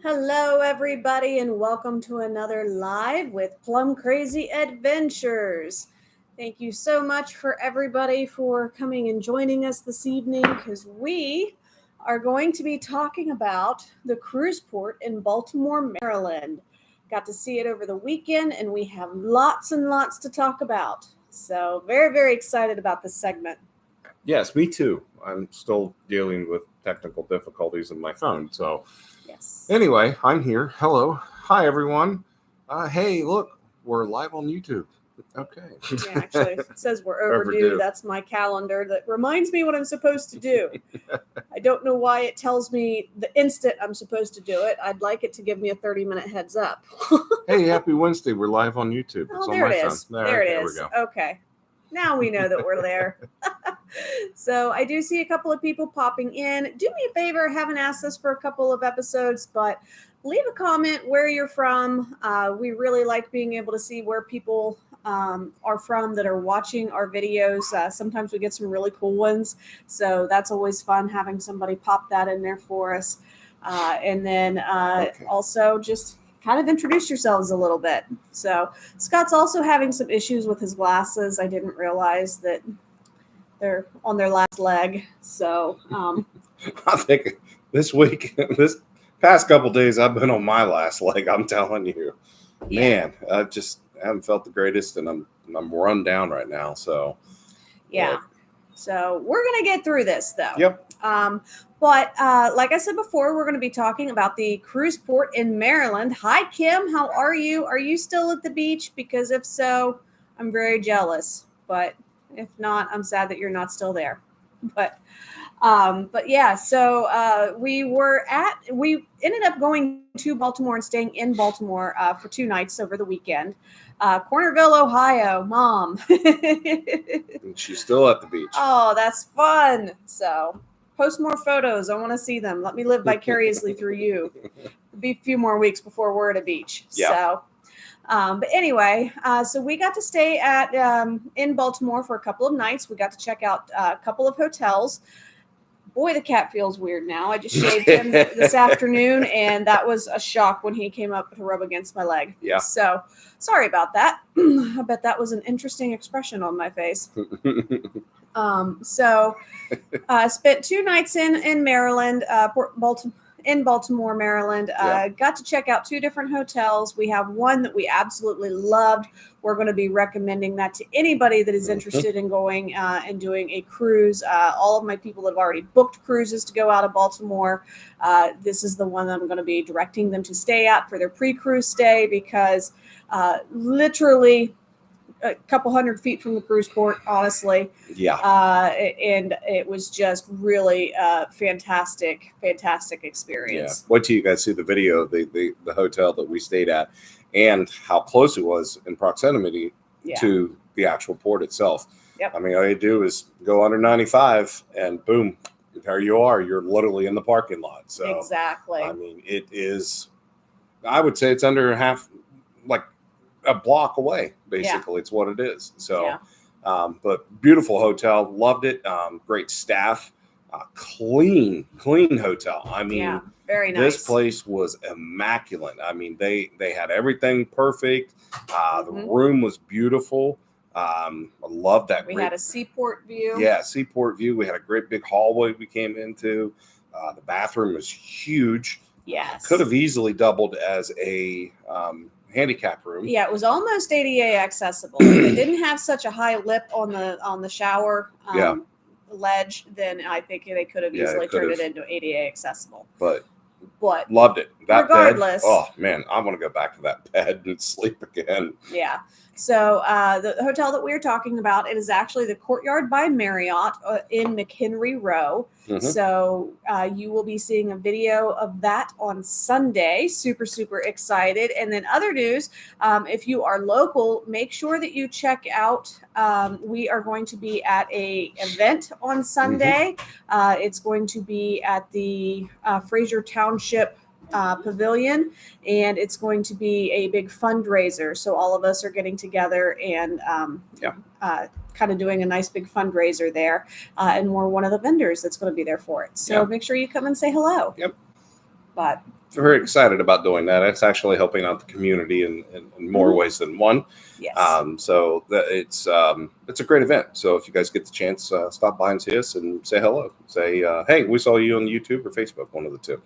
Hello, everybody, and welcome to another live with Plum Crazy Adventures. Thank you so much for everybody for coming and joining us this evening because we are going to be talking about the cruise port in Baltimore, Maryland. Got to see it over the weekend, and we have lots and lots to talk about. So, very, very excited about this segment. Yes, me too. I'm still dealing with technical difficulties in my phone. So, Yes. anyway, I'm here. Hello. Hi, everyone. Hey, look, we're live on YouTube. Okay. Yeah, actually, it says we're overdue. That's my calendar that reminds me what I'm supposed to do. I don't know why it tells me the instant I'm supposed to do it. I'd like it to give me a 30-minute heads up. Hey, happy Wednesday. We're live on YouTube. Oh, there it is. There it is. Okay. Now we know that we're there. So I do see a couple of people popping in. Do me a favor, haven't asked this for a couple of episodes, but leave a comment where you're from. We really like being able to see where people are from that are watching our videos. Sometimes we get some really cool ones. So that's always fun having somebody pop that in there for us. And then also just kind of introduce yourselves a little bit. So Scott's also having some issues with his glasses. I didn't realize that they're on their last leg. So I think this past couple days, I've been on my last leg. I'm telling you, man, I just haven't felt the greatest, and I'm run down right now. So yeah. So we're gonna get through this though. Yep. But like I said before, we're going to be talking about the cruise port in Maryland. Hi, Kim. How are you? Are you still at the beach? Because if so, I'm very jealous. But if not, I'm sad that you're not still there. But yeah, so we ended up going to Baltimore and staying in Baltimore for 2 nights over the weekend. Cornerville, Ohio, Mom. And she's still at the beach. Oh, that's fun. So post more photos. I want to see them. Let me live vicariously through you. It'll be a few more weeks before we're at a beach. Yeah. So, but anyway, so we got to stay at in Baltimore for a couple of nights. We got to check out a couple of hotels. Boy, the cat feels weird now. I just shaved him this afternoon, and that was a shock when he came up to rub against my leg. Yeah. So sorry about that. I bet that was an interesting expression on my face. So spent 2 nights in Maryland, in Baltimore, Maryland. Got to check out 2 different hotels. We have one that we absolutely loved. We're going to be recommending that to anybody that is interested in going and doing a cruise. All of my people that have already booked cruises to go out of Baltimore, this is the one that I'm going to be directing them to stay at for their pre-cruise stay because literally a couple hundred feet from the cruise port, honestly. Yeah. And it was just really fantastic experience. Yeah. Wait till you guys see the video of the hotel that we stayed at and how close it was in proximity to the actual port itself. Yep. I mean, all you do is go under 95 and boom, there you are. You're literally in the parking lot. So exactly. I mean, it is, I would say it's under like a block away, basically. It's what it is. So but beautiful hotel, loved it. Great staff, clean hotel. I mean, very nice. This place was immaculate. I mean, they had everything perfect. The room was beautiful. I loved that. We had a seaport view. Yeah, seaport view. We had a great big hallway we came into. The bathroom was huge. Yes. Could have easily doubled as a handicap room. Yeah, it was almost ADA accessible. If they didn't have such a high lip on the shower ledge, then I think they could have easily turned it into ADA accessible. But But loved it. That regardless, bed, oh man, I want to go back to that bed and sleep again. Yeah. So the hotel that we are talking about, it is actually the Courtyard by Marriott in McHenry Row. Mm-hmm. So you will be seeing a video of that on Sunday. Super, super excited. And then other news, if you are local, make sure that you check out. We are going to be at a event on Sunday. Mm-hmm. It's going to be at the Fraser Township Pavilion, and it's going to be a big fundraiser. So all of us are getting together and kind of doing a nice big fundraiser there. And we're one of the vendors that's going to be there for it. So make sure you come and say hello. Yep. But very excited about doing that. It's actually helping out the community in more ways than one. Yes. So that it's a great event. So if you guys get the chance, stop by and see us and say hello. Say, hey, we saw you on YouTube or Facebook, one of the two.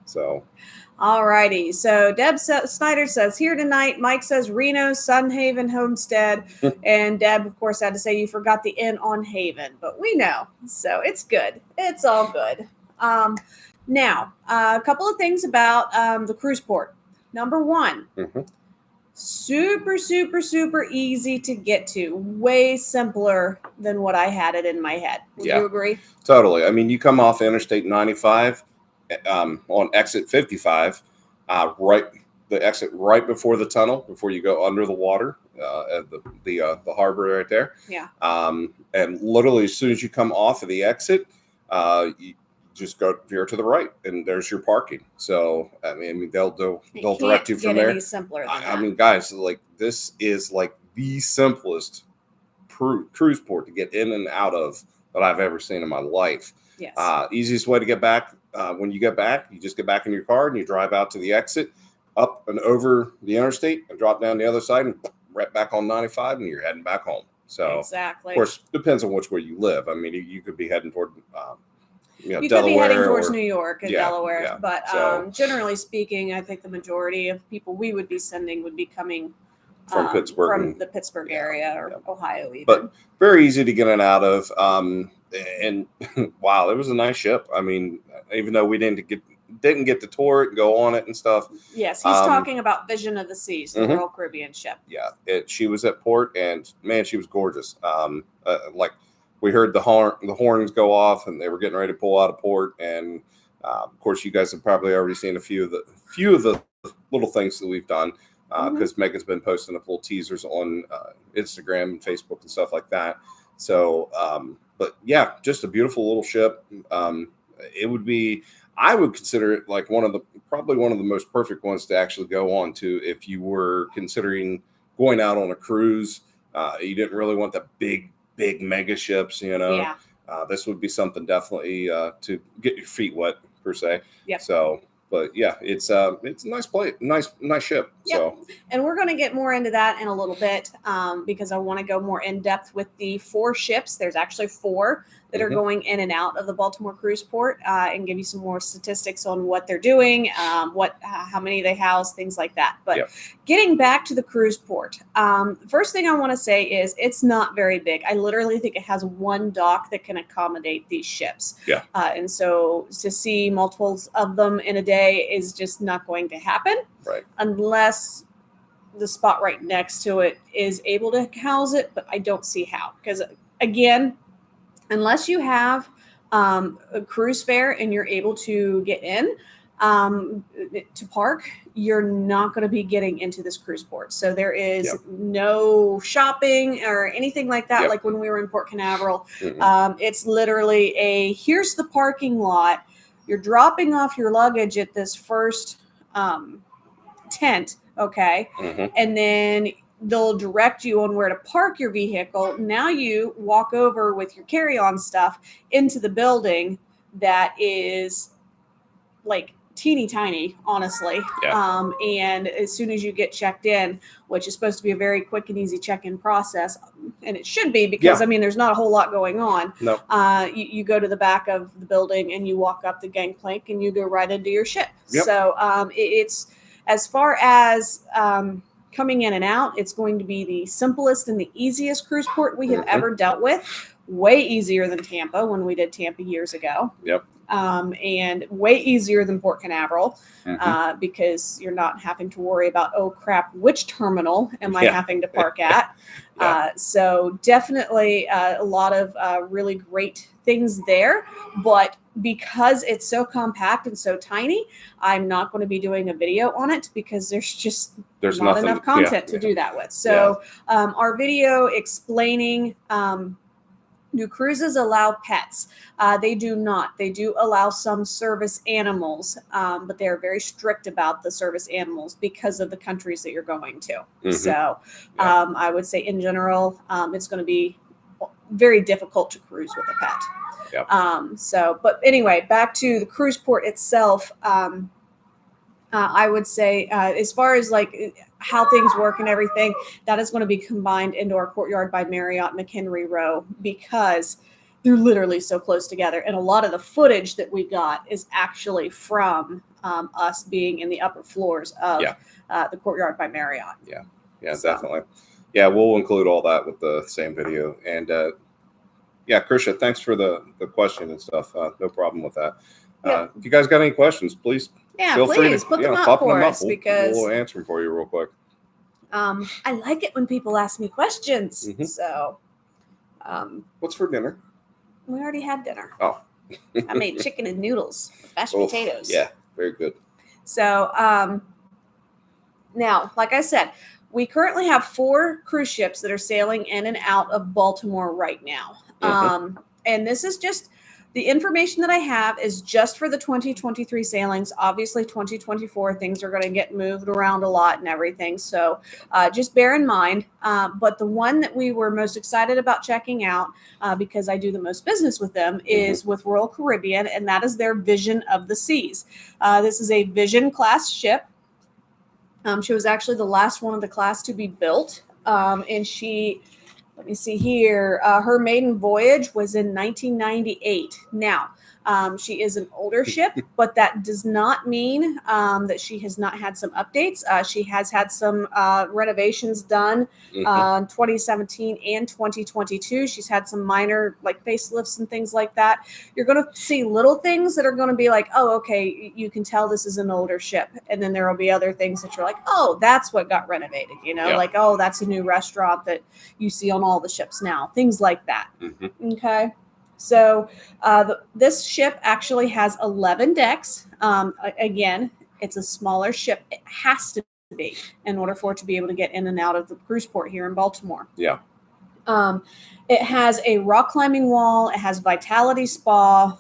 So. All righty. So Deb Snyder says, here tonight. Mike says Reno, Sunhaven, Homestead. And Deb, of course, had to say you forgot the Inn on Haven. But we know. So it's good. It's all good. Now, a couple of things about the cruise port. Number one, super, super, super easy to get to. Way simpler than what I had it in my head. Would you agree? Totally. I mean, you come off Interstate 95 on exit 55, the exit right before the tunnel, before you go under the water, at the harbor right there. Yeah. And literally, as soon as you come off of the exit, you just go veer to the right, and there's your parking. So I mean, they'll direct you from there. Any simpler than that. I mean, guys, like this is like the simplest cruise port to get in and out of that I've ever seen in my life. Yes. Easiest way to get back. When you get back, you just get back in your car and you drive out to the exit, up and over the interstate, and drop down the other side and right back on 95, and you're heading back home. So exactly. Of course, depends on which way you live. I mean, you could be heading toward, you Delaware, could be heading towards New York and Delaware, yeah. But generally speaking, I think the majority of people we would be sending would be coming from Pittsburgh, from the Pittsburgh area or Ohio, even. But very easy to get in and out of. And wow, it was a nice ship. I mean, even though we didn't get to tour it and go on it and stuff. Yes, he's talking about Vision of the Seas, the Royal Caribbean ship. Yeah, she was at port, and man, she was gorgeous. Like we heard the horns go off, and they were getting ready to pull out of port. And of course, you guys have probably already seen a few of the little things that we've done. Because Megan's been posting up little teasers on Instagram and Facebook and stuff like that. So, but yeah, just a beautiful little ship. I would consider it like probably one of the most perfect ones to actually go on to if you were considering going out on a cruise. You didn't really want the big mega ships, Yeah. This would be something definitely to get your feet wet per se. Yeah. So. But yeah, it's a nice play, nice ship. Yep. So, and we're going to get more into that in a little bit because I want to go more in depth with the 4 ships. There's actually 4 that are going in and out of the Baltimore cruise port, and give you some more statistics on what they're doing, how many they house, things like that. But getting back to the cruise port, first thing I want to say is it's not very big. I literally think it has one dock that can accommodate these ships. Yeah. And so to see multiples of them in a day is just not going to happen. Right. Unless the spot right next to it is able to house it, but I don't see how. Because again, unless you have a cruise fare and you're able to get in to park, you're not going to be getting into this cruise port. So there is no shopping or anything like that. Like when we were in Port Canaveral, it's literally here's the parking lot. You're dropping off your luggage at this first tent, okay? And then they'll direct you on where to park your vehicle. Now you walk over with your carry-on stuff into the building that is like teeny tiny, honestly. And as soon as you get checked in, which is supposed to be a very quick and easy check-in process, and it should be because I mean there's not a whole lot going on. No. You go to the back of the building and you walk up the gangplank and you go right into your ship. Yep. So it's as far as coming in and out, it's going to be the simplest and the easiest cruise port we have ever dealt with. Way easier than Tampa when we did Tampa years ago. Yep. And way easier than Port Canaveral because you're not having to worry about, oh crap, which terminal am I having to park at? So definitely a lot of really great things there, but because it's so compact and so tiny, I'm not going to be doing a video on it because there's not enough content to do that with. So our video explaining do cruises allow pets? They do not. They do allow some service animals, but they're very strict about the service animals because of the countries that you're going to. So I would say in general, it's going to be very difficult to cruise with a pet. But anyway, back to the cruise port itself. I would say, as far as like how things work and everything, that is going to be combined into our Courtyard by Marriott McHenry Row, because they're literally so close together. And a lot of the footage that we got is actually from us being in the upper floors of the Courtyard by Marriott. Yeah, so. Definitely. Yeah, we'll include all that with the same video. And yeah, Krisha, thanks for the question and stuff. No problem with that. If you guys got any questions, please feel free to put them up for us, because we'll answer them for you real quick. I like it when people ask me questions. Mm-hmm. So, what's for dinner? We already had dinner. Oh, I made chicken and noodles with mashed potatoes. Yeah, very good. So, now, like I said, we currently have 4 cruise ships that are sailing in and out of Baltimore right now. Mm-hmm. And this is just the information that I have is just for the 2023 sailings. Obviously, 2024, things are going to get moved around a lot and everything. So just bear in mind. But the one that we were most excited about checking out, because I do the most business with them, is with Royal Caribbean, and that is their Vision of the Seas. This is a Vision class ship. She was actually the last one of the class to be built. And she, let me see here, her maiden voyage was in 1998. Now, she is an older ship, but that does not mean that she has not had some updates. She has had some renovations done in 2017 and 2022. She's had some minor like facelifts and things like that. You're going to see little things that are going to be like, oh, okay, you can tell this is an older ship. And then there will be other things that you're like, oh, that's what got renovated. You know, like, oh, that's a new restaurant that you see on all the ships now. Things like that. Mm-hmm. Okay. So this ship actually has 11 decks. Again, it's a smaller ship. It has to be in order for it to be able to get in and out of the cruise port here in Baltimore. Yeah. It has a rock climbing wall. It has Vitality Spa.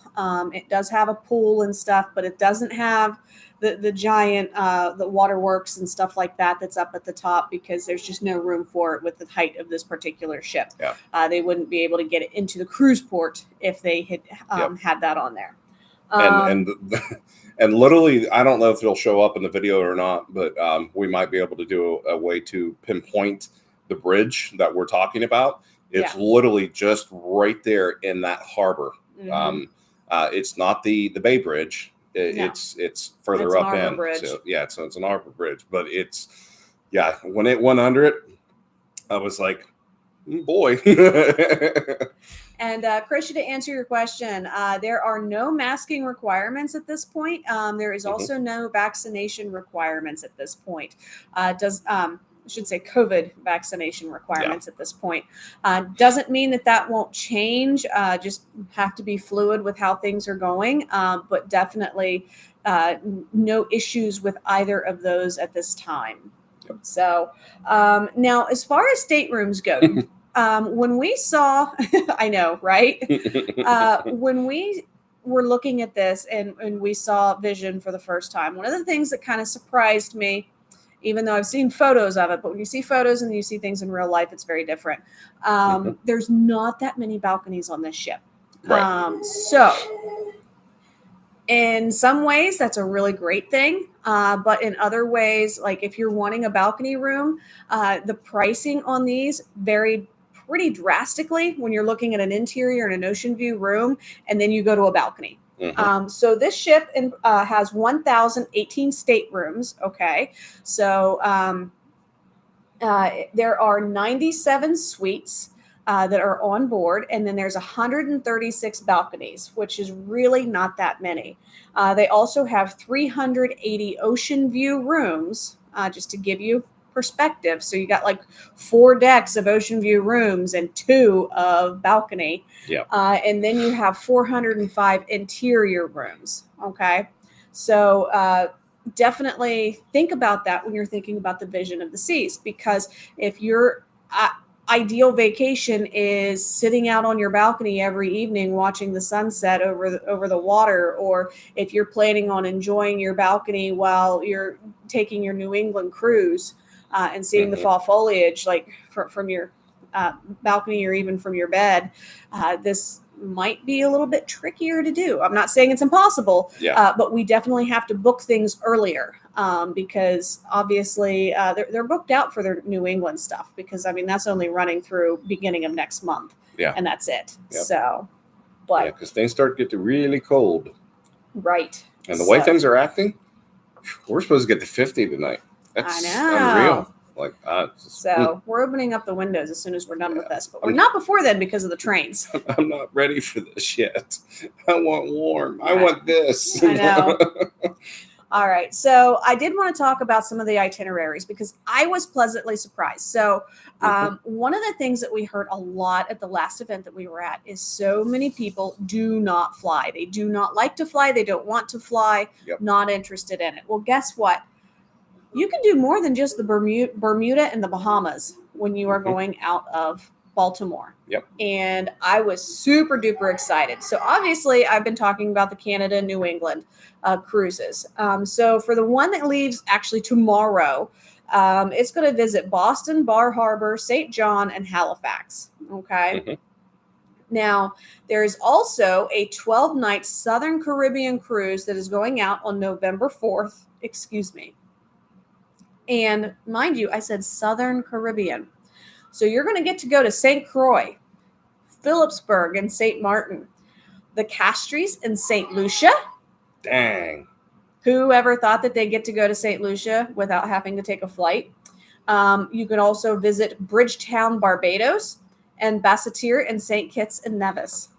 It does have a pool and stuff, but it doesn't have the giant the waterworks and stuff like that that's up at the top, because there's just no room for it with the height of this particular ship. Yeah. They wouldn't be able to get it into the cruise port if they had had that on there. And literally, I don't know if it'll show up in the video or not, but we might be able to do a way to pinpoint the bridge that we're talking about. It's literally just right there in that harbor. Mm-hmm. It's not the Bay Bridge. It's further up in. So, so it's an arbor bridge, but it's when it went under it, I was like, boy. And Krisha, to answer your question, there are no masking requirements at this point. There is also no vaccination requirements at this point. I should say COVID vaccination requirements at this point. Doesn't mean that won't change. Just have to be fluid with how things are going. But definitely no issues with either of those at this time. Yep. So now, as far as staterooms go, when we saw, I know, right? When we were looking at this and we saw Vision for the first time, one of the things that kind of surprised me, even though I've seen photos of it, but when you see photos and you see things in real life, it's very different. There's not that many balconies on this ship. Right. So in some ways, that's a really great thing. But in other ways, like if you're wanting a balcony room, the pricing on these varied pretty drastically when you're looking at an interior and an ocean view room, and then you go to a balcony. So this ship has 1,018 staterooms. Okay. So there are 97 suites that are on board, and then there's 136 balconies, which is really not that many. They also have 380 ocean view rooms, just to give you perspective. So you got like 4 decks of ocean view rooms and 2 of balcony. Yeah. And then you have 405 interior rooms. Okay. So definitely think about that when you're thinking about the Vision of the Seas, because if your ideal vacation is sitting out on your balcony every evening watching the sunset over the water, or if you're planning on enjoying your balcony while you're taking your New England cruise, and seeing the fall foliage, like from your balcony or even from your bed, this might be a little bit trickier to do. I'm not saying it's impossible, but we definitely have to book things earlier because obviously they're booked out for their New England stuff because, I mean, that's only running through beginning of next month. Yeah. And that's it. Yep. So, but. Yeah, because things start getting really cold. Right. And the way things are acting, we're supposed to get to 50 tonight. That's unreal. Like, we're opening up the windows as soon as we're done with this, but we're not before then because of the trains. I'm not ready for this yet. I want warm. I want this. I know. All right. So I did want to talk about some of the itineraries because I was pleasantly surprised. So one of the things that we heard a lot at the last event that we were at is so many people do not fly. They do not like to fly. They don't want to fly. Not interested in it. Well, guess what? You can do more than just the Bermuda and the Bahamas when you are going out of Baltimore. And I was super duper excited. So obviously I've been talking about the Canada and New England cruises. So for the one that leaves actually tomorrow, it's going to visit Boston, Bar Harbor, St. John, and Halifax. Okay. Now, there is also a 12-night Southern Caribbean cruise that is going out on November 4th. Excuse me. And mind you, I said Southern Caribbean. So you're going to get to go to St. Croix, Phillipsburg, and St. Martin, the Castries and St. Lucia. Dang. Whoever thought that they'd get to go to St. Lucia without having to take a flight. You can also visit Bridgetown, Barbados, and Basseterre and St. Kitts and Nevis.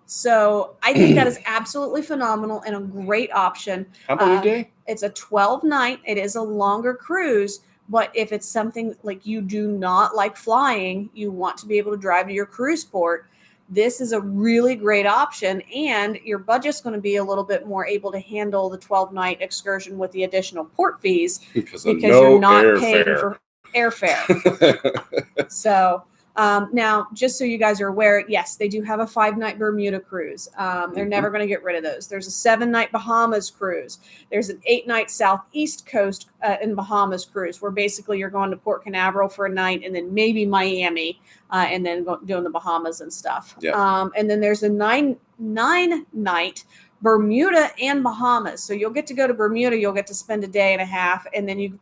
So I think that is absolutely phenomenal and a great option. How many days? It's a 12-night. It is a longer cruise, but if it's something like you do not like flying, you want to be able to drive to your cruise port, this is a really great option, and your budget's going to be a little bit more able to handle the 12-night excursion with the additional port fees because you're not paying for airfare. So now, just so you guys are aware, yes, they do have a 5-night Bermuda cruise. They're never going to get rid of those. There's a 7-night Bahamas cruise. There's an 8-night Southeast Coast in Bahamas cruise, where basically you're going to Port Canaveral for a night and then maybe Miami, and then doing the Bahamas and stuff. And then there's a 9-night Bermuda and Bahamas. So you'll get to go to Bermuda, you'll get to spend a day and a half, and then you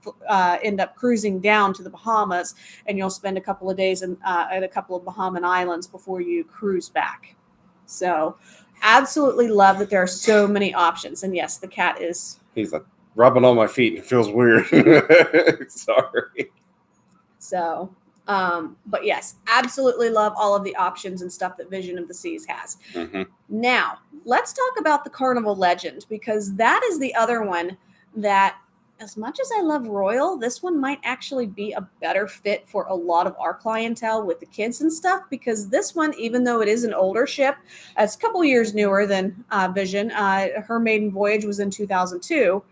end up cruising down to the Bahamas, and you'll spend a couple of days at a couple of Bahamian islands before you cruise back. So absolutely love that there are so many options. And yes, the cat is... He's like rubbing on my feet. It feels weird. Sorry. So... but yes, absolutely love all of the options and stuff that Vision of the Seas has. Now, let's talk about the Carnival Legend, because that is the other one that, as much as I love Royal, this one might actually be a better fit for a lot of our clientele with the kids and stuff, because this one, even though it is an older ship, it's a couple years newer than Vision. Her maiden voyage was in 2002.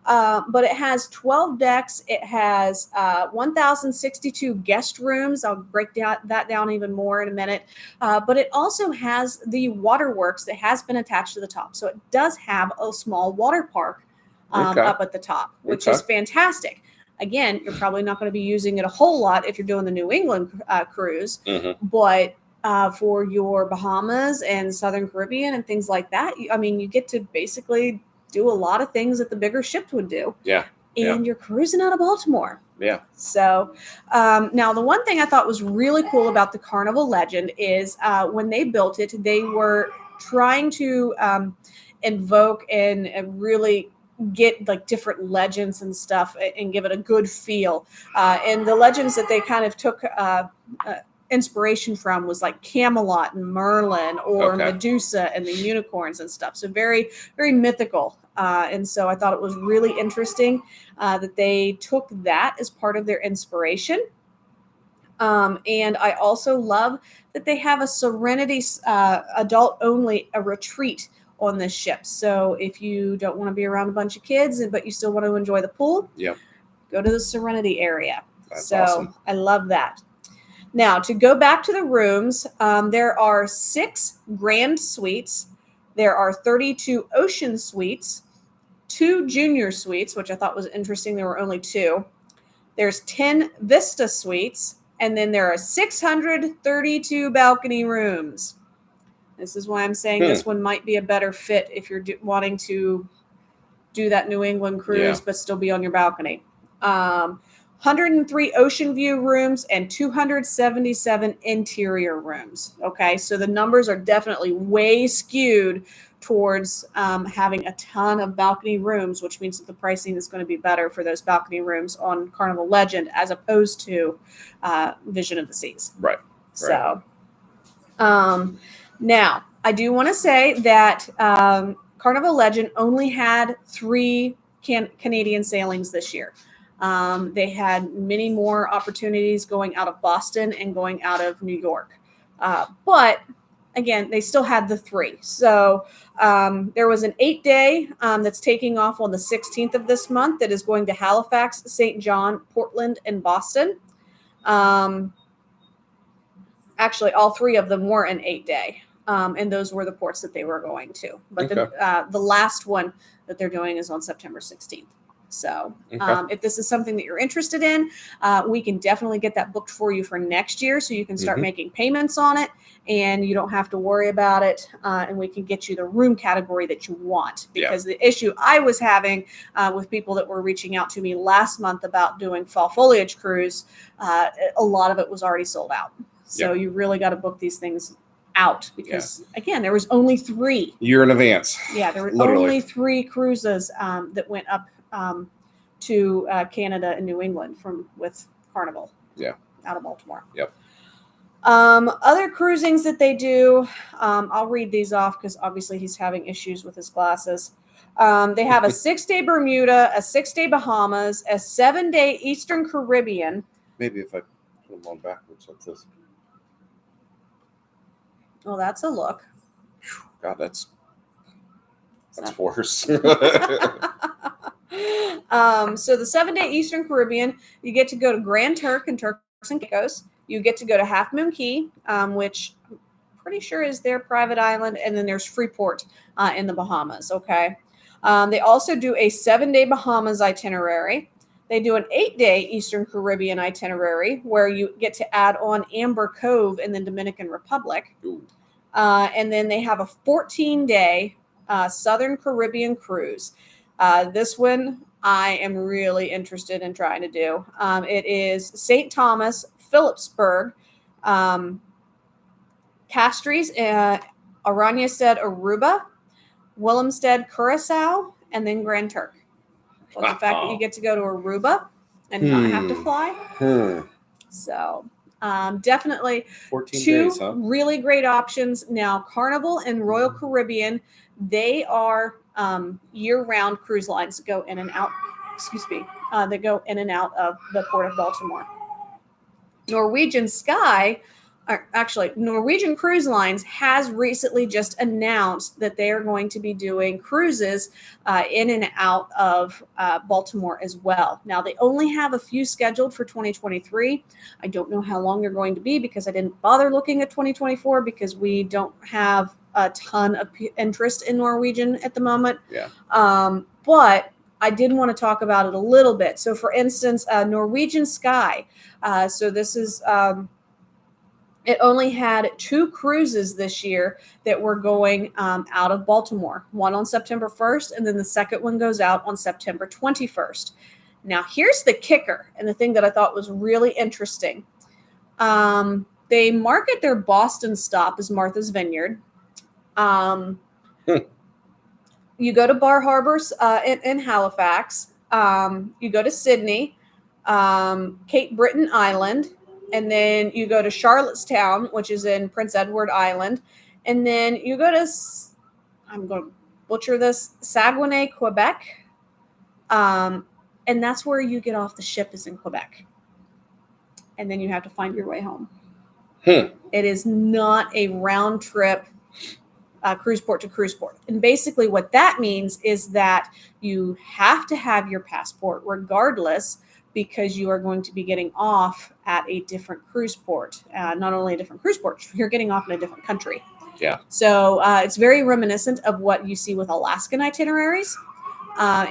But it has 12 decks. It has 1,062 guest rooms. I'll break that down even more in a minute. But it also has the waterworks that has been attached to the top. So it does have a small water park up at the top, which is fantastic. Again, you're probably not going to be using it a whole lot if you're doing the New England cruise. But for your Bahamas and Southern Caribbean and things like that, I mean, you get to basically do a lot of things that the bigger ships would do. And you're cruising out of Baltimore. So now the one thing I thought was really cool about the Carnival Legend is when they built it, they were trying to invoke and really get like different legends and stuff and give it a good feel. And the legends that they kind of took inspiration from was like Camelot and Merlin or Medusa and the unicorns and stuff. So very, very mythical. And so I thought it was really interesting that they took that as part of their inspiration. And I also love that they have a Serenity adult only a retreat on this ship. So if you don't want to be around a bunch of kids, but you still want to enjoy the pool, go to the Serenity area. That's awesome. I love that. Now, to go back to the rooms, there are 6 grand suites. There are 32 ocean suites, 2 junior suites, which I thought was interesting. There were only 2. There's 10 Vista suites, and then there are 632 balcony rooms. This is why I'm saying this one might be a better fit if you're wanting to do that New England cruise, but still be on your balcony. 103 ocean view rooms and 277 interior rooms. Okay, so the numbers are definitely way skewed towards having a ton of balcony rooms, which means that the pricing is going to be better for those balcony rooms on Carnival Legend as opposed to Vision of the Seas. Right. So, now I do want to say that Carnival Legend only had 3 Canadian sailings this year. They had many more opportunities going out of Boston and going out of New York. But again, they still had the 3. So there was an 8-day that's taking off on the 16th of this month that is going to Halifax, St. John, Portland, and Boston. Actually, all 3 of them were an 8-day. And those were the ports that they were going to. But the last one that they're doing is on September 16th. So if this is something that you're interested in, we can definitely get that booked for you for next year so you can start making payments on it and you don't have to worry about it. And we can get you the room category that you want. Because the issue I was having with people that were reaching out to me last month about doing fall foliage cruise, a lot of it was already sold out. So you really got to book these things out because again, there was only 3 year in advance. Yeah, there were only 3 cruises that went up to Canada and New England with Carnival. Out of Baltimore. Other cruisings that they do, I'll read these off because obviously he's having issues with his glasses. They have a 6-day Bermuda, a 6-day Bahamas, a 7-day Eastern Caribbean. Maybe if I put them on backwards like this. Well, that's a look. God, that's worse. So the 7-day Eastern Caribbean, you get to go to Grand Turk and Turks and Caicos. You get to go to Half Moon Cay, which I'm pretty sure is their private island. And then there's Freeport in the Bahamas. Okay. They also do a 7-day Bahamas itinerary. They do an 8-day Eastern Caribbean itinerary where you get to add on Amber Cove in the Dominican Republic. And then they have a 14-day Southern Caribbean cruise. This one I am really interested in trying to do. It is St. Thomas, Phillipsburg, Castries, Aranjuez, Aruba, Willemstad, Curacao, and then Grand Turk. Well, the fact that you get to go to Aruba and not have to fly. So definitely 14 2 days, huh? really great options. Now, Carnival and Royal Caribbean, they are year-round cruise lines that go in and out. That go in and out of the Port of Baltimore. Norwegian Cruise Lines has recently just announced that they are going to be doing cruises in and out of Baltimore as well. Now, they only have a few scheduled for 2023. I don't know how long they're going to be because I didn't bother looking at 2024 because we don't have a ton of interest in Norwegian at the moment. But I did want to talk about it a little bit. So, for instance, Norwegian Sky. So this is... it only had 2 cruises this year that were going out of Baltimore. One on September 1st, and then the second one goes out on September 21st. Now, here's the kicker, and the thing that I thought was really interesting. They market their Boston stop as Martha's Vineyard. You go to Bar Harbor in Halifax. You go to Sydney, Cape Breton Island, and then you go to Charlottetown, which is in Prince Edward Island. And then you go to, I'm going to butcher this, Saguenay, Quebec. And that's where you get off the ship is in Quebec. And then you have to find your way home. It is not a round trip cruise port to cruise port. And basically what that means is that you have to have your passport regardless because you are going to be getting off at a different cruise port. Not only a different cruise port, you're getting off in a different country. So it's very reminiscent of what you see with Alaskan itineraries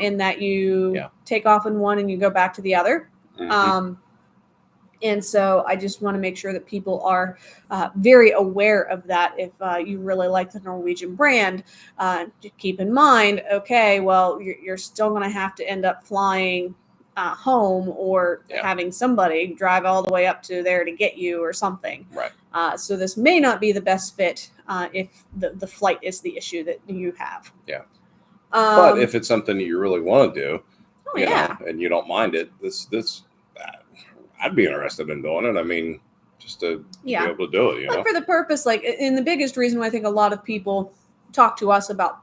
in that you take off in one and you go back to the other. And so I just want to make sure that people are very aware of that. If you really like the Norwegian brand, keep in mind, okay, well, you're still going to have to end up flying home or having somebody drive all the way up to there to get you or something. Right. So this may not be the best fit if the flight is the issue that you have. Yeah. But if it's something that you really want to do, you know, and you don't mind it, I'd be interested in doing it. I mean, just to be able to do it, you know. For the purpose, like, and the biggest reason why I think a lot of people talk to us about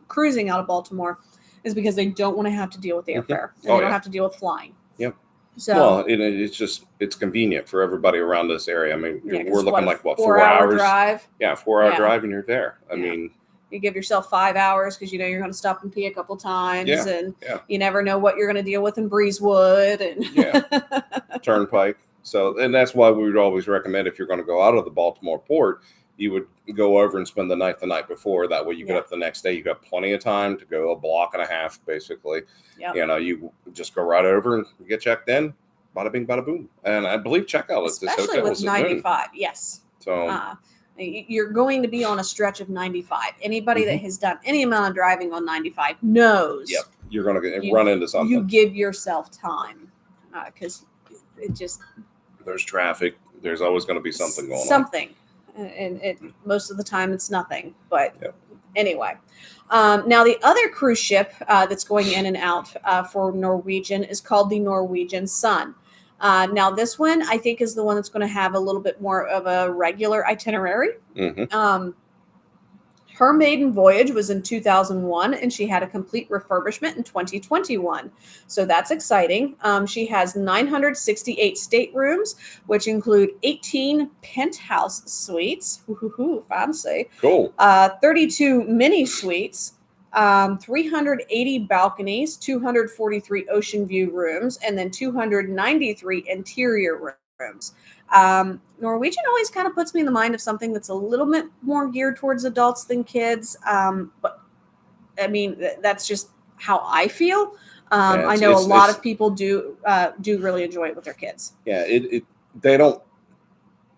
cruising out of Baltimore is because they don't want to have to deal with airfare. And they don't have to deal with flying. Yep. So, well, it's convenient for everybody around this area. I mean, we're looking like 4 hour drive. Yeah, 4 hour drive, and you're there. I mean, you give yourself 5 hours because you know you're going to stop and pee a couple times, and you never know what you're going to deal with in Breezewood and Turnpike. So, and that's why we would always recommend, if you're going to go out of the Baltimore port, you would go over and spend the night before. That way you get up the next day. You got plenty of time to go a block and a half, basically. You know, you just go right over and get checked in. Bada bing, bada boom. And I believe checkout at this hotel especially with 95. Yes. So you're going to be on a stretch of 95. Anybody that has done any amount of driving on 95 knows. Yep. You're going to run into something. You give yourself time because it just. There's traffic. There's always going to be something going on. And most of the time it's nothing. But anyway. Now, the other cruise ship that's going in and out for Norwegian is called the Norwegian Sun. Now, this one, I think, is the one that's going to have a little bit more of a regular itinerary. Her maiden voyage was in 2001, and she had a complete refurbishment in 2021. So that's exciting. She has 968 staterooms, which include 18 penthouse suites. Ooh, fancy. Cool. 32 mini suites, 380 balconies, 243 ocean view rooms, and then 293 interior rooms. Norwegian always kind of puts me in the mind of something that's a little bit more geared towards adults than kids. But I mean, that's just how I feel. I know a lot of people do really enjoy it with their kids. Yeah, they don't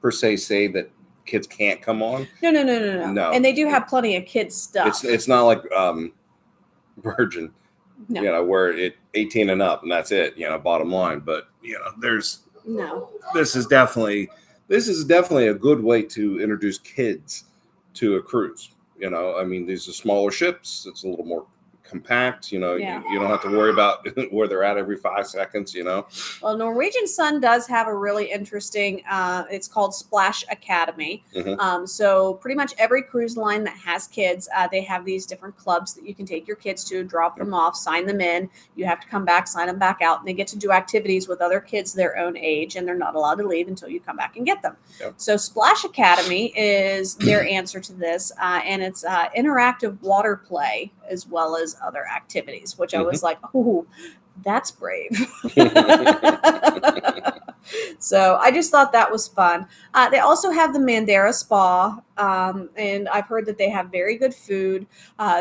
per se say that kids can't come on. No. And they do have plenty of kids stuff. It's not like Virgin, you know, where 18 and up and that's it, you know, bottom line. But you know, this is definitely a good way to introduce kids to a cruise. You know, I mean, these are smaller ships. It's a little more compact. You know, you don't have to worry about where they're at every 5 seconds. You know. Well, Norwegian Sun does have a really interesting. It's called Splash Academy. So pretty much every cruise line that has kids, they have these different clubs that you can take your kids to, drop them off, sign them in. You have to come back, sign them back out, and they get to do activities with other kids their own age, and they're not allowed to leave until you come back and get them. So Splash Academy is their answer to this, and it's interactive water play as well as other activities, which I was like, oh, that's brave. So I just thought that was fun. They also have the Mandara Spa, and I've heard that they have very good food.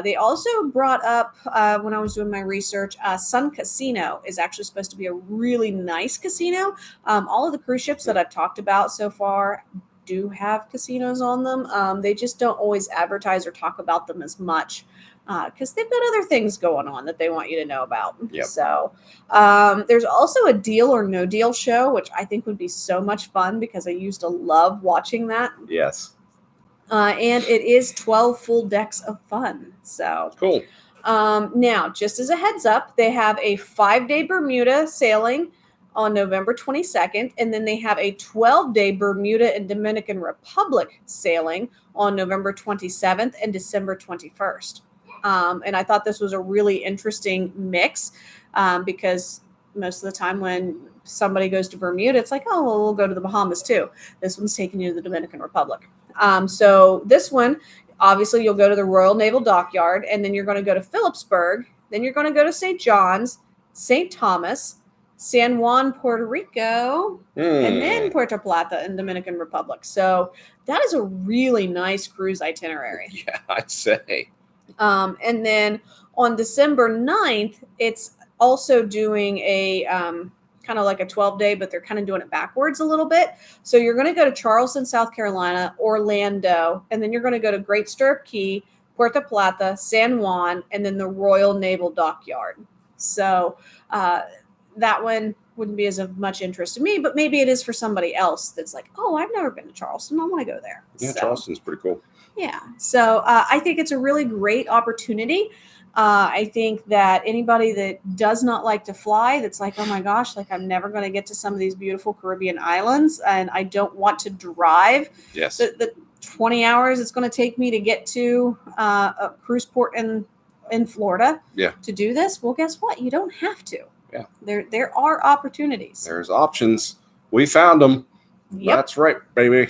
They also brought up, when I was doing my research, Sun Casino is actually supposed to be a really nice casino. All of the cruise ships that I've talked about so far do have casinos on them. They just don't always advertise or talk about them as much. Because they've got other things going on that they want you to know about. So there's also a Deal or No Deal show, which I think would be so much fun because I used to love watching that. Yes. And it is 12 full decks of fun. So cool. Now, just as a heads up, they have a 5-day Bermuda sailing on November 22nd, and then they have a 12-day Bermuda and Dominican Republic sailing on November 27th and December 21st. And I thought this was a really interesting mix because most of the time when somebody goes to Bermuda, it's like, oh, well, we'll go to the Bahamas too. This one's taking you to the Dominican Republic. So this one, obviously, you'll go to the Royal Naval Dockyard, and then you're going to go to Phillipsburg. Then you're going to go to St. John's, St. Thomas, San Juan, Puerto Rico, and then Puerto Plata in Dominican Republic. So that is a really nice cruise itinerary. Yeah, I'd say. And then on December 9th, it's also doing a kind of like a 12-day, but they're kind of doing it backwards a little bit. So you're going to go to Charleston, South Carolina, Orlando, and then you're going to go to Great Stirrup Key, Puerto Plata, San Juan, and then the Royal Naval Dockyard. So that one wouldn't be as of much interest to me, but maybe it is for somebody else that's like, oh, I've never been to Charleston. I want to go there. Yeah, so, Charleston's pretty cool. Yeah. So I think it's a really great opportunity. I think that anybody that does not like to fly, that's like, oh my gosh, like I'm never going to get to some of these beautiful Caribbean islands and I don't want to drive the 20 hours it's going to take me to get to a cruise port in Florida to do this. Well, guess what? You don't have to. Yeah. There are opportunities. There's options. We found them. Yep. That's right, baby.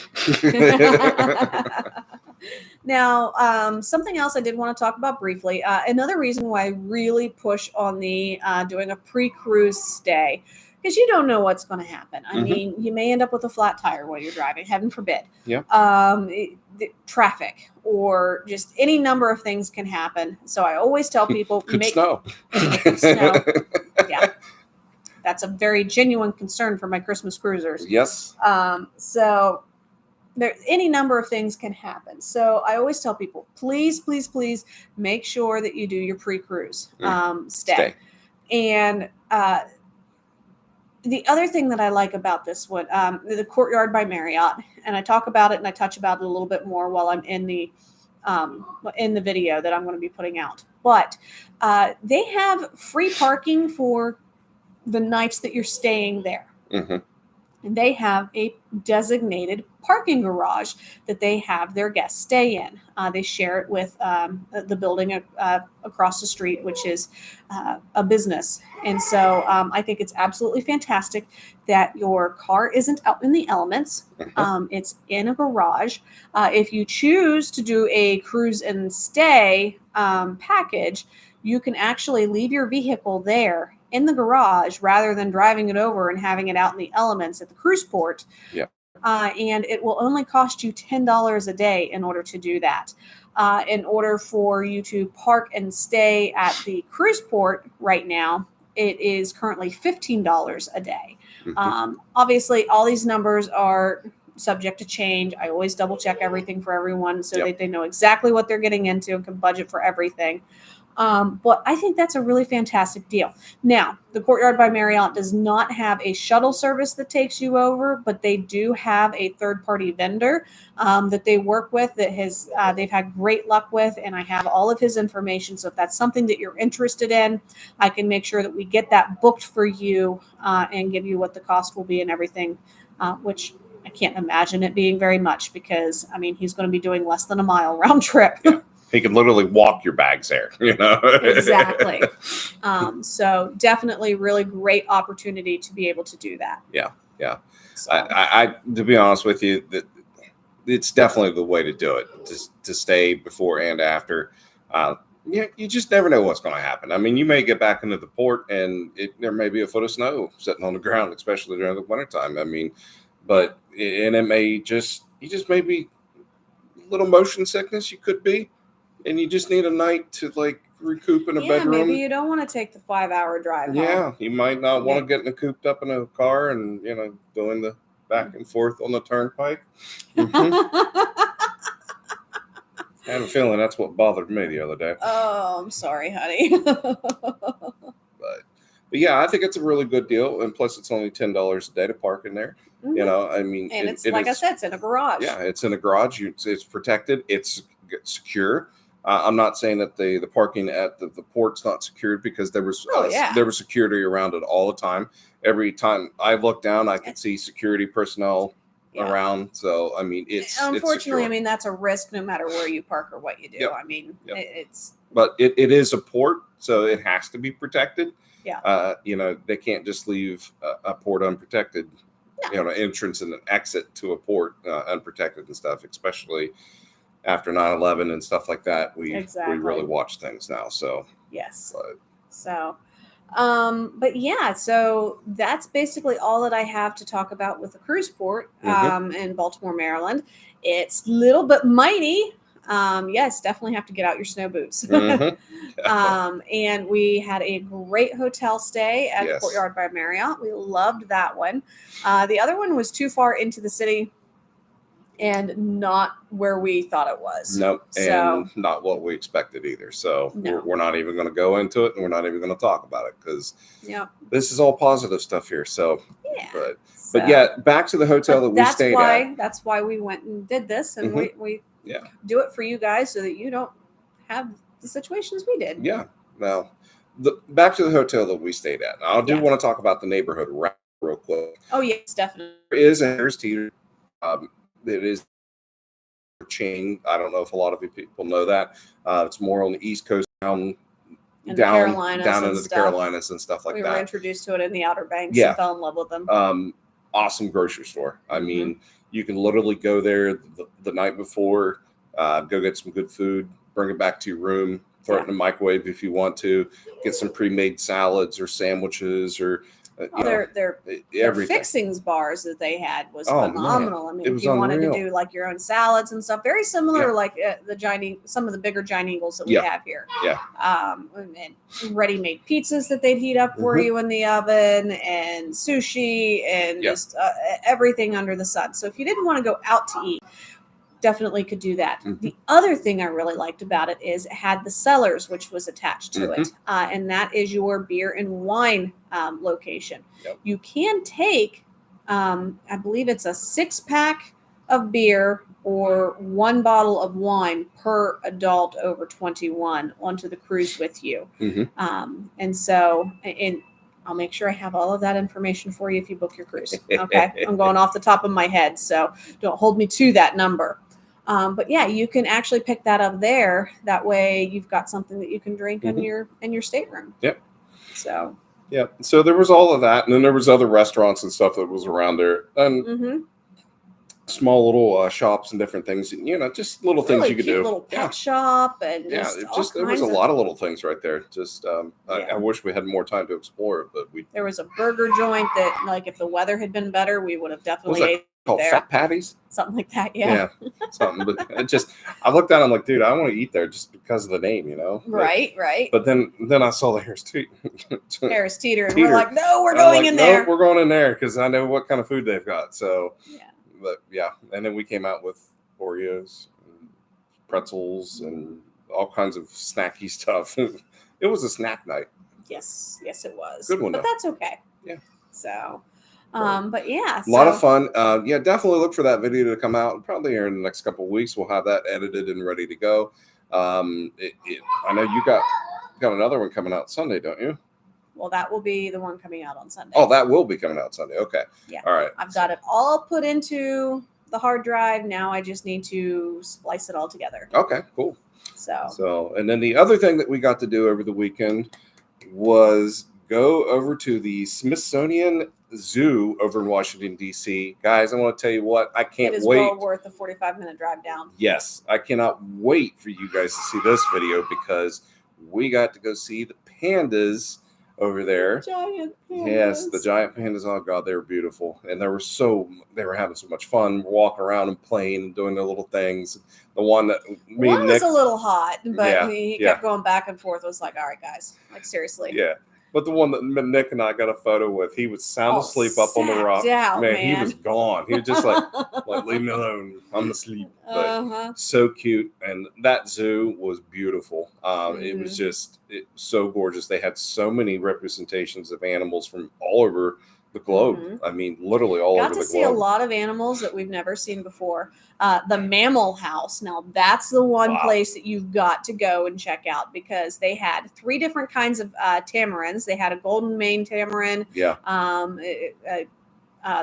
Now, something else I did want to talk about briefly. Another reason why I really push on the doing a pre-cruise stay, because you don't know what's going to happen. I mean, you may end up with a flat tire while you're driving, heaven forbid. Yeah. Traffic or just any number of things can happen. So I always tell people, snow. Snow. Yeah. That's a very genuine concern for my Christmas cruisers. Yes. So there, any number of things can happen. So I always tell people, please, please, please make sure that you do your pre-cruise stay. And the other thing that I like about this one, the Courtyard by Marriott, and I talk about it and I touch about it a little bit more while I'm in the video that I'm going to be putting out. But they have free parking for the nights that you're staying there. And they have a designated parking garage that they have their guests stay in. They share it with the building across the street, which is a business. And so I think it's absolutely fantastic that your car isn't out in the elements. It's in a garage. If you choose to do a cruise and stay package, you can actually leave your vehicle there in the garage rather than driving it over and having it out in the elements at the cruise port. Yeah. And it will only cost you $10 a day in order to do that. In order for you to park and stay at the cruise port right now, it is currently $15 a day. Obviously, all these numbers are subject to change. I always double check everything for everyone so that they know exactly what they're getting into and can budget for everything. But I think that's a really fantastic deal. Now, the Courtyard by Marriott does not have a shuttle service that takes you over, but they do have a third-party vendor that they work with that has they've had great luck with, and I have all of his information. So if that's something that you're interested in, I can make sure that we get that booked for you and give you what the cost will be and everything, which I can't imagine it being very much because, I mean, he's going to be doing less than a mile round trip. Yeah. He could literally walk your bags there, Exactly. So definitely really great opportunity to be able to do that. Yeah. Yeah. So. I to be honest with you, that it's definitely the way to do it, to stay before and after. You just never know what's going to happen. I mean, you may get back into the port and there may be a foot of snow sitting on the ground, especially during the wintertime. I mean, but it may you just may be a little motion sickness. You could be. And you just need a night to like recoup in a bedroom. Maybe you don't want to take the 5-hour drive home. Yeah, you might not want to get cooped up in a car and doing the back and forth on the turnpike. I have a feeling that's what bothered me the other day. Oh, I'm sorry, honey. But yeah, I think it's a really good deal, and plus it's only $10 a day to park in there. I mean, and it's like I said, it's in a garage. Yeah, it's in a garage. It's protected. It's secure. I'm not saying that the parking at the port's not secured, because there was security around it all the time. Every time I looked down, I could see security personnel around. So I mean, it's unfortunately, it's I mean, that's a risk no matter where you park or what you do. Yep. I mean, it's. But it is a port, so it has to be protected. Yeah. They can't just leave a port unprotected. No. Entrance and an exit to a port unprotected and stuff, especially after 9/11 and stuff like that. We really watch things now. So yes. But yeah, so that's basically all that I have to talk about with the cruise port in Baltimore, Maryland. It's little but mighty. yes, definitely have to get out your snow boots. Mm-hmm. And we had a great hotel stay at Courtyard by Marriott. We loved that one. The other one was too far into the city and not where we thought it was. Nope, and not what we expected either. So no. we're not even going to go into it, and we're not even going to talk about it because this is all positive stuff here. So, but yeah, back to the hotel that we stayed at. That's why we went and did this, and we do it for you guys so that you don't have the situations we did. Yeah. Now, back to the hotel that we stayed at. Now, I do want to talk about the neighborhood real quick. Oh yes, definitely. There is a Harris Teeter. It is a chain. I don't know if a lot of you people know that. It's more on the East Coast, down into the Carolinas and stuff like that. We were introduced to it in the Outer Banks and fell in love with them. Awesome grocery store. I mean, you can literally go there the night before, go get some good food, bring it back to your room, throw it in the microwave if you want to, get some pre-made salads or sandwiches or their fixings bars that they had was phenomenal. Man. I mean, if you wanted to do like your own salads and stuff, very similar like some of the bigger Giant Eagles that we have here. Yeah. And ready-made pizzas that they'd heat up for you in the oven, and sushi, and just everything under the sun. So if you didn't want to go out to eat, definitely could do that. The other thing I really liked about it is it had the cellars, which was attached to it. And that is your beer and wine location. You can take, I believe it's a 6-pack of beer or 1 bottle of wine per adult over 21 onto the cruise with you. And so, I'll make sure I have all of that information for you if you book your cruise. Okay. I'm going off the top of my head, so don't hold me to that number. But yeah, you can actually pick that up there. That way you've got something that you can drink in your stateroom. Yep. So. Yep. So there was all of that. And then there was other restaurants and stuff that was around there. And small little shops and different things, just little things you could do. Little pet shop and there was a lot of little things right there. Just I wish we had more time to explore it, but there was a burger joint that, like, if the weather had been better, we would have definitely ate called there. Fat Patties, something like that. Yeah, something. But I looked at it, I'm like, dude, I want to eat there just because of the name, Right. But then I saw the Harris Teeter, and we're like, no, we're going in there. No, we're going in there because I know what kind of food they've got. So but and then we came out with Oreos, and pretzels, and all kinds of snacky stuff. It was a snack night. Yes, it was. Good one, but that's okay. Yeah. So, but yeah, a lot of fun. Definitely look for that video to come out. Probably here in the next couple of weeks, we'll have that edited and ready to go. I know you got another one coming out Sunday, don't you? Well, that will be the one coming out on Sunday. Oh, that will be coming out Sunday. Okay. Yeah. All right. I've got it all put into the hard drive. Now I just need to splice it all together. Okay, cool. So, and then the other thing that we got to do over the weekend was go over to the Smithsonian Zoo over in Washington, D.C. Guys, I want to tell you what, I can't wait. It is well worth the 45-minute drive down. Yes, I cannot wait for you guys to see this video because we got to go see the pandas over there. Giant pandas. Yes, the giant pandas. Oh God, they were beautiful. And they were having so much fun walking around and playing and doing their little things. The one that one was a little hot, but he kept going back and forth. It was like, all right, guys, like seriously. Yeah. But the one that Nick and I got a photo with, he was sound asleep up on the rock. Man, he was gone. He was just like leave me alone. I'm asleep. But so cute. And that zoo was beautiful. It was so gorgeous. They had so many representations of animals from all over the globe. I mean, literally all over the globe. Got to see a lot of animals that we've never seen before. The mammal house. Now, that's the one place that you've got to go and check out because they had 3 different kinds of tamarins. They had a golden mane tamarin. Yeah.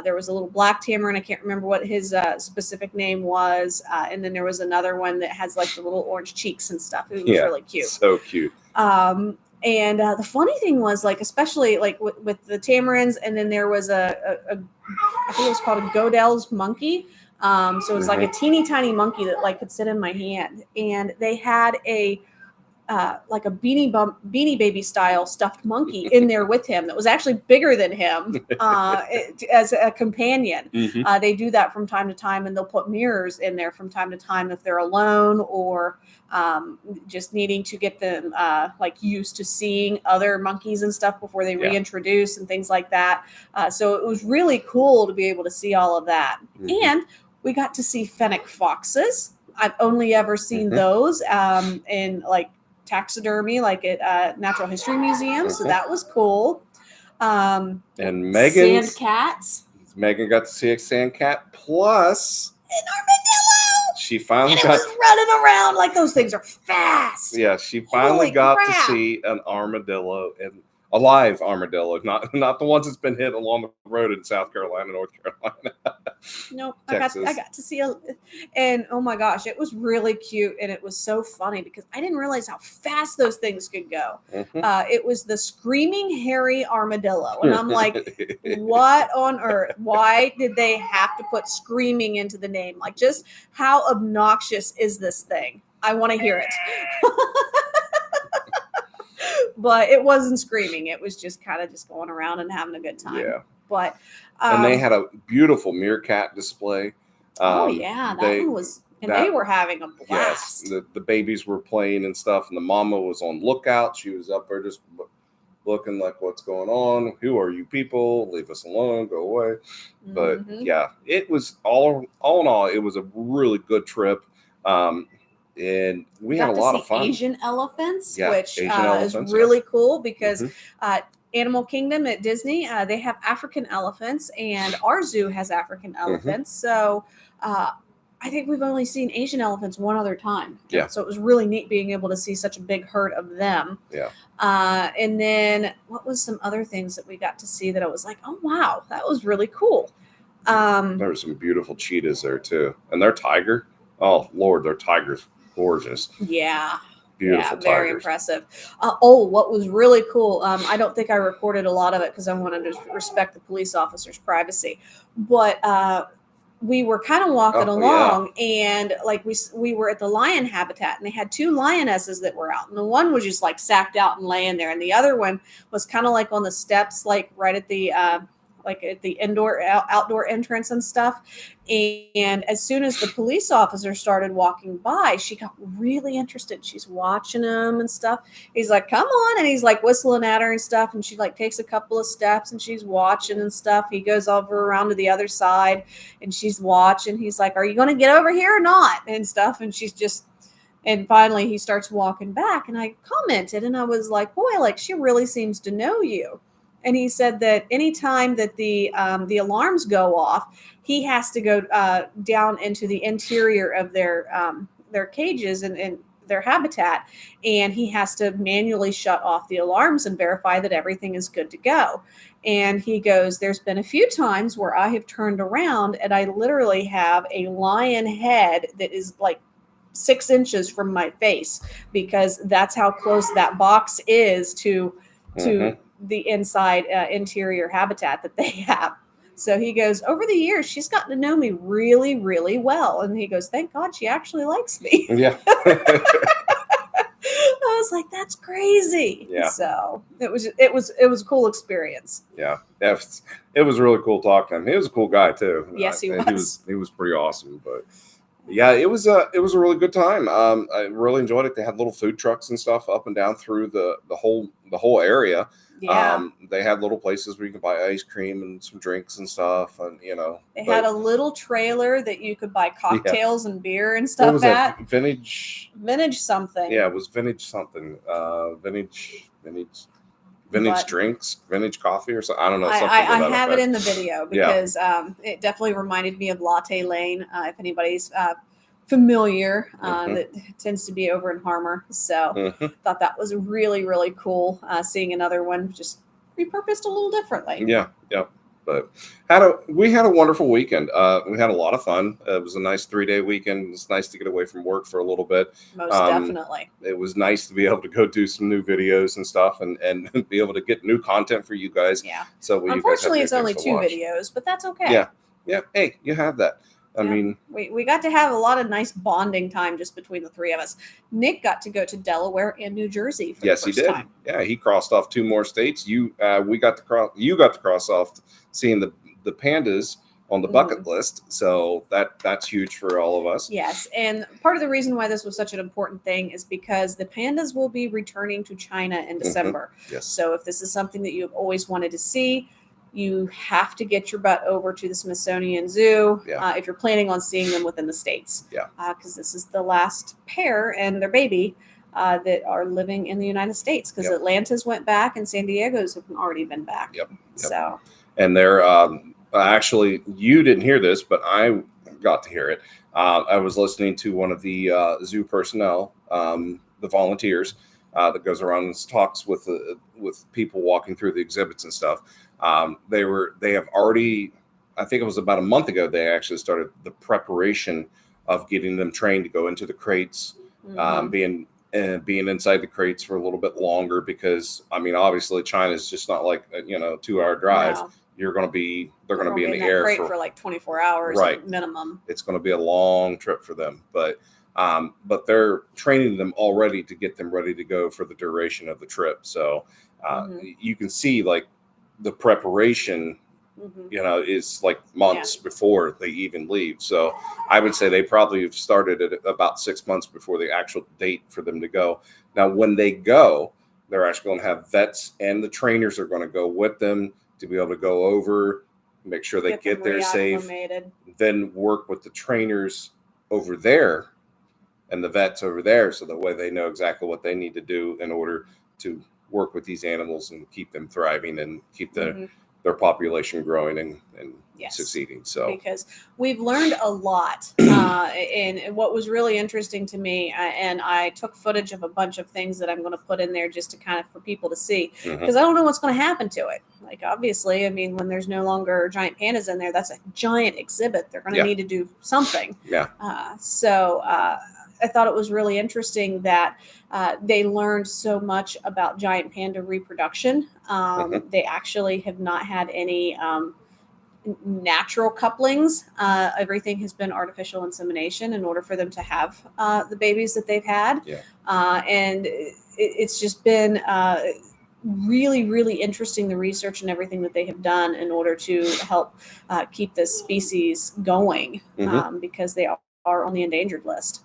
There was a little black tamarin. I can't remember what his specific name was. And then there was another one that has like the little orange cheeks and stuff. It was really cute. So cute. And the funny thing was, like, especially like with the tamarins, and then there was I think it was called a Godel's monkey. So it was like a teeny tiny monkey that like could sit in my hand. And they had a like a Beanie Baby style stuffed monkey in there with him that was actually bigger than him as a companion. Mm-hmm. They do that from time to time, and they'll put mirrors in there from time to time if they're alone or just needing to get them like used to seeing other monkeys and stuff before they reintroduce and things like that. So it was really cool to be able to see all of that. Mm-hmm. And we got to see fennec foxes. I've only ever seen those in like taxidermy, like at Natural History Museum. So that was cool. And Megan's sand cats. Megan got to see a sand cat plus an armadillo. She finally was running around like those things are fast. Yeah, she finally got to see an armadillo, and a live armadillo, not the ones that's been hit along the road in South Carolina, North Carolina. Nope, I got to see and oh my gosh, it was really cute, and it was so funny because I didn't realize how fast those things could go. It was the screaming hairy armadillo, and I'm like, what on earth? Why did they have to put screaming into the name? Like, just how obnoxious is this thing? I want to hear it. But it wasn't screaming. It was just kind of just going around and having a good time. Yeah. But and they had a beautiful meerkat display. That one was, and they were having a blast. Yes, the babies were playing and stuff, and the mama was on lookout. She was up there just looking like, what's going on? Who are you people? Leave us alone. Go away. But yeah, it was all in all, it was a really good trip. And we had a lot of fun. Asian elephants, which elephants, is really cool because Animal Kingdom at Disney, they have African elephants, and our zoo has African elephants. So I think we've only seen Asian elephants one other time. Yeah. So it was really neat being able to see such a big herd of them. Yeah. And then what was some other things that we got to see that I was like, oh, wow, that was really cool. There were some beautiful cheetahs there too. And their tiger, oh, Lord, their tiger's gorgeous. Yeah. Beautiful very tigers. Impressive. What was really cool, I don't think I recorded a lot of it because I wanted to respect the police officer's privacy, but we were kind of walking along and like we were at the lion habitat, and they had two lionesses that were out, and the one was just like sacked out and laying there, and the other one was kind of like on the steps, like right at the outdoor entrance and stuff. And as soon as the police officer started walking by, she got really interested. She's watching him and stuff. He's like, come on. And he's like whistling at her and stuff. And she like takes a couple of steps and she's watching and stuff. He goes over around to the other side and she's watching. He's like, are you going to get over here or not? And stuff. And she's just, and finally he starts walking back, and I commented and I was like, boy, like she really seems to know you. And he said that anytime that the alarms go off, he has to go down into the interior of their cages and their habitat, and he has to manually shut off the alarms and verify that everything is good to go. And he goes, there's been a few times where I have turned around and I literally have a lion head that is like 6 inches from my face, because that's how close that box is to the inside interior habitat that they have. So he goes, over the years, she's gotten to know me really, really well. And he goes, thank God she actually likes me. Yeah. I was like, that's crazy. Yeah. So it was a cool experience. Yeah. It was really cool talking to him. He was a cool guy too. Yes, he was. He was pretty awesome. But yeah, it was a really good time. I really enjoyed it. They had little food trucks and stuff up and down through the whole area. Yeah. They had little places where you could buy ice cream and some drinks and stuff, and they had a little trailer that you could buy cocktails and beer and stuff at. Vintage something. Yeah, it was vintage something. Vintage drinks, vintage coffee or something. I don't know. I have it in the video because it definitely reminded me of Latte Lane. If anybody's familiar, that tends to be over in Harmer. So thought that was really, really cool seeing another one just repurposed a little differently. Yeah. But we had a wonderful weekend. We had a lot of fun. It was a nice 3-day weekend. It's nice to get away from work for a little bit. Most definitely. It was nice to be able to go do some new videos and stuff, and be able to get new content for you guys. Yeah. So unfortunately, it's only 2 videos, but that's okay. Yeah. Hey, you have that. I mean, we got to have a lot of nice bonding time just between the three of us. Nick got to go to Delaware and New Jersey for the first time. Yeah, he crossed off 2 more states. You got to cross off seeing the pandas on the bucket list. So that's huge for all of us. Yes, and part of the reason why this was such an important thing is because the pandas will be returning to China in December. Yes. So if this is something that you've always wanted to see, you have to get your butt over to the Smithsonian Zoo if you're planning on seeing them within the States. Yeah. Because this is the last pair and their baby that are living in the United States, because Atlanta's went back and San Diego's have already been back. Yep. So. And they're actually, you didn't hear this, but I got to hear it. I was listening to one of the zoo personnel, the volunteers, that goes around and talks with people walking through the exhibits and stuff. They have already, I think it was about a month ago, they actually started the preparation of getting them trained to go into the crates, being inside the crates for a little bit longer, because I mean, obviously China is just not like 2-hour drives. No. They're going to be in the air for like 24 hours minimum. It's going to be a long trip for them, but they're training them already to get them ready to go for the duration of the trip. So you can see like the preparation, is like months before they even leave. So I would say they probably have started at about 6 months before the actual date for them to go. Now, when they go, they're actually going to have vets, and the trainers are going to go with them to be able to go over, make sure they get there safe, then work with the trainers over there and the vets over there, so that way they know exactly what they need to do in order to work with these animals and keep them thriving and keep their population growing and succeeding. So because we've learned a lot, and what was really interesting to me, and I took footage of a bunch of things that I'm going to put in there just to kind of for people to see, because I don't know what's going to happen to it. Like, obviously, I mean, when there's no longer giant pandas in there, that's a giant exhibit. They're going to need to do something. So I thought it was really interesting that they learned so much about giant panda reproduction. They actually have not had any natural couplings. Everything has been artificial insemination in order for them to have the babies that they've had. And it's just been really, really interesting, the research and everything that they have done in order to help keep this species going, because they are on the endangered list.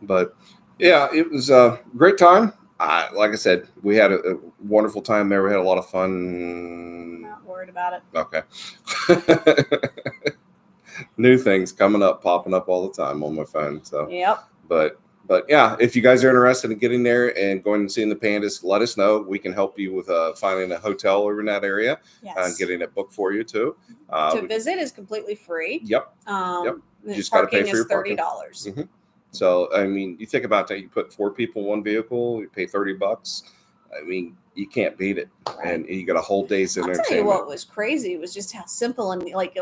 But it was a great time. Like I said, we had a wonderful time there. We had a lot of fun. Not worried about it. Okay. New things coming up, popping up all the time on my phone. So But yeah, if you guys are interested in getting there and going and seeing the pandas, let us know. We can help you with finding a hotel over in that area and getting it booked for you too. To visit is completely free. You just got to pay for your parking. $30. So, I mean, you think about that. You put 4 people in one vehicle, you pay $30. I mean, you can't beat it. And you got a whole day's entertainment. I'll tell you what was crazy was just how simple and like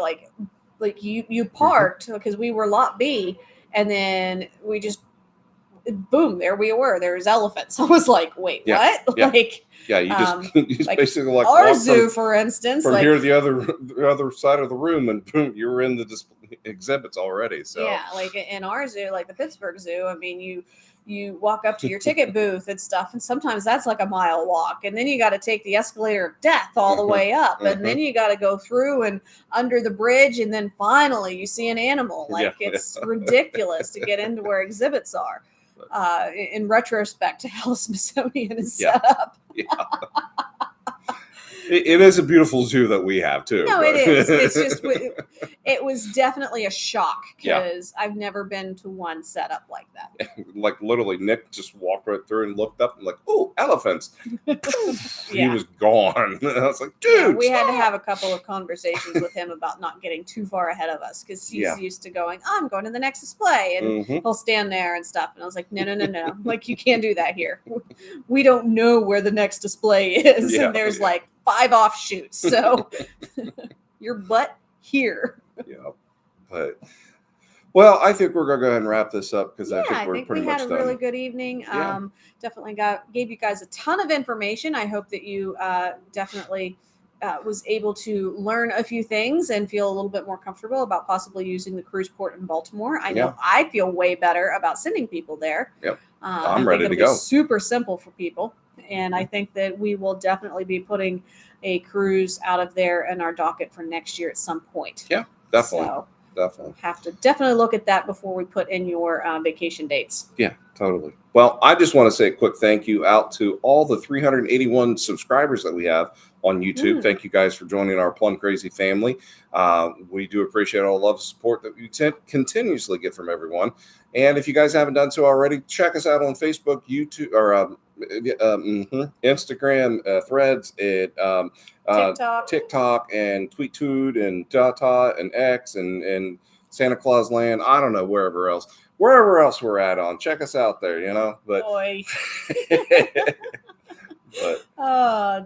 you parked, because we were lot B, and then we just boom, there we were. There's elephants. I was like, wait, what? You just like basically like our zoo, for instance, from here to the other side of the room, and boom, you were in the exhibits already. So like in our zoo, like the Pittsburgh Zoo, I mean, you walk up to your ticket booth and stuff, and sometimes that's like a mile walk, and then you got to take the escalator of death all the way up, and then you got to go through and under the bridge, and then finally you see an animal. It's ridiculous to get into where exhibits are. In retrospect to how the Smithsonian is set up. It is a beautiful zoo that we have too. No, it is. It's just, it was definitely a shock, because I've never been to one set up like that. Like literally, Nick just walked right through and looked up and like, oh, elephants. He was gone. I was like, dude, we had to have a couple of conversations with him about not getting too far ahead of us, because he's used to going, I'm going to the next display, and he'll stand there and stuff. And I was like, no. Like, you can't do that here. We don't know where the next display is. And there's like 5 offshoots. So your butt here. But well, I think we're gonna go ahead and wrap this up, because I think we're pretty much done. We had a really good evening. Definitely gave you guys a ton of information. I hope that you definitely was able to learn a few things and feel a little bit more comfortable about possibly using the cruise port in Baltimore. I know I feel way better about sending people there. Yep. I'm ready to go. Super simple for people. And I think that we will definitely be putting a cruise out of there in our docket for next year at some point. Yeah, definitely. So definitely have to definitely look at that before we put in your vacation dates. Yeah, totally. Well, I just want to say a quick thank you out to all the 381 subscribers that we have on YouTube. Thank you guys for joining our Plum Crazy family. We do appreciate all the love and support that we continuously get from everyone. And if you guys haven't done so already, check us out on Facebook, YouTube, or Instagram, Threads, and TikTok, and TweetToot, and Data, and X, and Santa Claus Land. I don't know, wherever else we're at on. Check us out there, But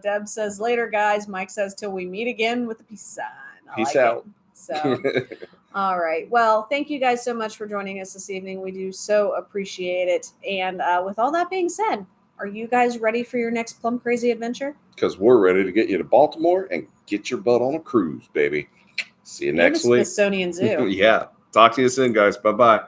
Deb says later, guys. Mike says till we meet again with the peace sign. Peace out. So, all right. Well, thank you guys so much for joining us this evening. We do so appreciate it. And with all that being said, are you guys ready for your next Plum Crazy adventure? Because we're ready to get you to Baltimore and get your butt on a cruise, baby. See you next week. Smithsonian Zoo. Yeah. Talk to you soon, guys. Bye-bye.